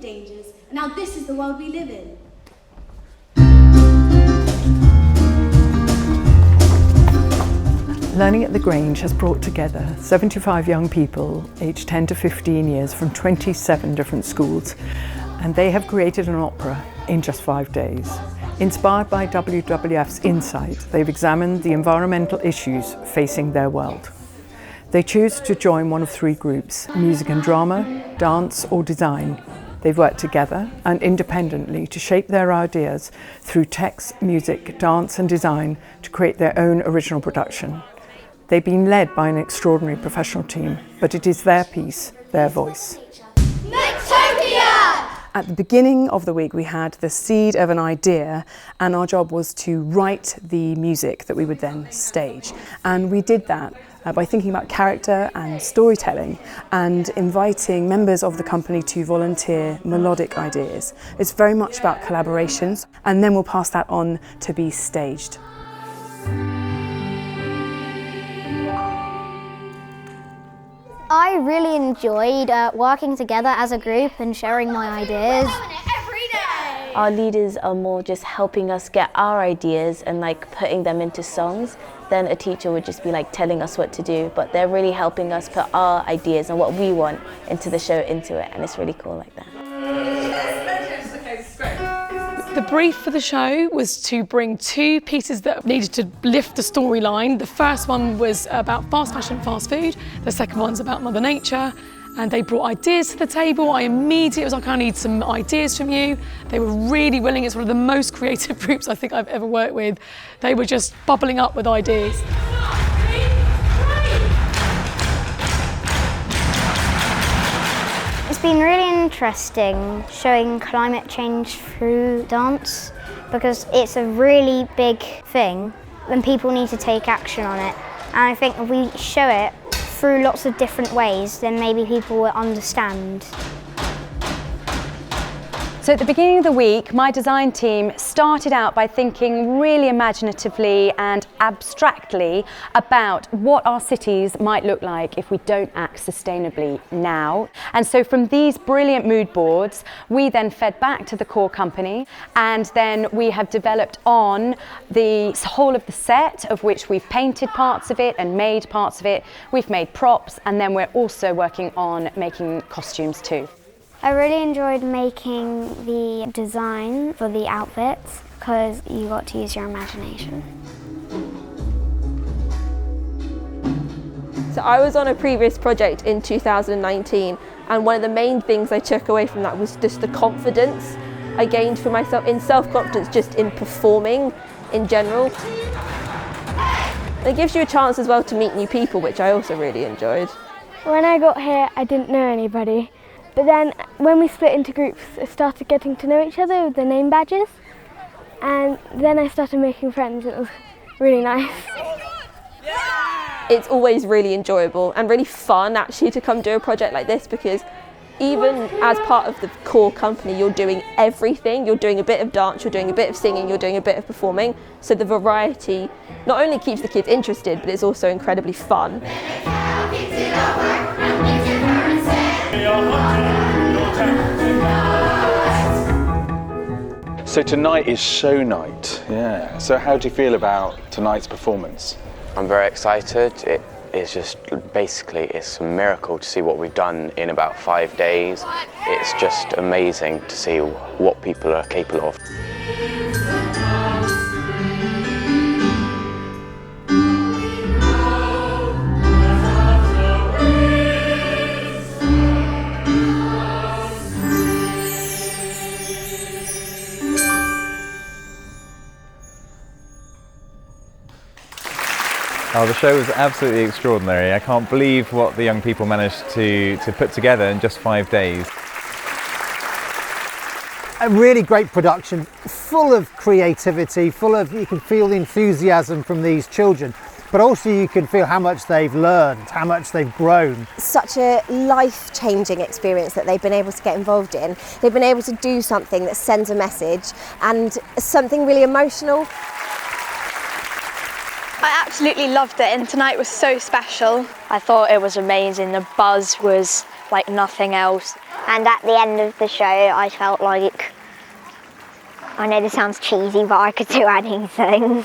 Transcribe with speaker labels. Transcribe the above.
Speaker 1: dangers, and now this is the world we live in.
Speaker 2: Learning at TheGrange has brought together 75 young people aged 10 to 15 years from 27 different schools, and they have created an opera in just 5 days. Inspired by WWF's insight, they've examined the environmental issues facing their world. They choose to join one of 3 groups: music and drama, dance or design. They've worked together and independently to shape their ideas through text, music, dance and design to create their own original production. They've been led by an extraordinary professional team, but it is their piece, their voice. At the beginning of the week, we had the seed of an idea, and our job was to write the music that we would then stage. And we did that by thinking about character and storytelling and inviting members of the company to volunteer melodic ideas. It's very much about collaborations, and then we'll pass that on to be staged.
Speaker 3: I really enjoyed working together as a group and sharing my ideas.
Speaker 4: Our leaders are more just helping us get our ideas and like putting them into songs. Then a teacher would just be like telling us what to do, but they're really helping us put our ideas and what we want into the show, into it, and it's really cool like that.
Speaker 5: The brief for the show was to bring 2 pieces that needed to lift the storyline. The first one was about fast fashion, fast food. The second one's about Mother Nature. And they brought ideas to the table. I immediately was like, I need some ideas from you. They were really willing. It's one of the most creative groups I think I've ever worked with. They were just bubbling up with ideas.
Speaker 3: It's been really interesting showing climate change through dance because it's a really big thing and people need to take action on it. And I think if we show it through lots of different ways, then maybe people will understand.
Speaker 6: So at the beginning of the week, my design team started out by thinking really imaginatively and abstractly about what our cities might look like if we don't act sustainably now. And so from these brilliant mood boards, we then fed back to the core company, and then we have developed on the whole of the set, of which we've painted parts of it and made parts of it. We've made props, and then we're also working on making costumes too.
Speaker 3: I really enjoyed making the design for the outfits because you got to use your imagination.
Speaker 7: So I was on a previous project in 2019, and one of the main things I took away from that was just the confidence I gained for myself, in self-confidence just in performing in general. It gives you a chance as well to meet new people, which I also really enjoyed.
Speaker 8: When I got here, I didn't know anybody. But then when we split into groups, I started getting to know each other with the name badges. And then I started making friends. It was really nice.
Speaker 7: It's always really enjoyable and really fun actually to come do a project like this, because even as part of the core company, you're doing everything. You're doing a bit of dance, you're doing a bit of singing, you're doing a bit of performing. So the variety not only keeps the kids interested, but it's also incredibly fun.
Speaker 9: So tonight is show night, yeah. So how do you feel about tonight's performance?
Speaker 10: I'm very excited. It's just basically, it's a miracle to see what we've done in about 5 days. It's just amazing to see what people are capable of.
Speaker 11: Oh, the show was absolutely extraordinary. I can't believe what the young people managed to put together in just 5 days.
Speaker 12: A really great production, full of creativity, you can feel the enthusiasm from these children, but also you can feel how much they've learned, how much they've grown.
Speaker 13: Such a life-changing experience that they've been able to get involved in. They've been able to do something that sends a message and something really emotional.
Speaker 14: I absolutely loved it, and tonight was so special. I thought it was amazing. The buzz was like nothing else.
Speaker 3: And at the end of the show, I felt like, I know this sounds cheesy, but I could do anything.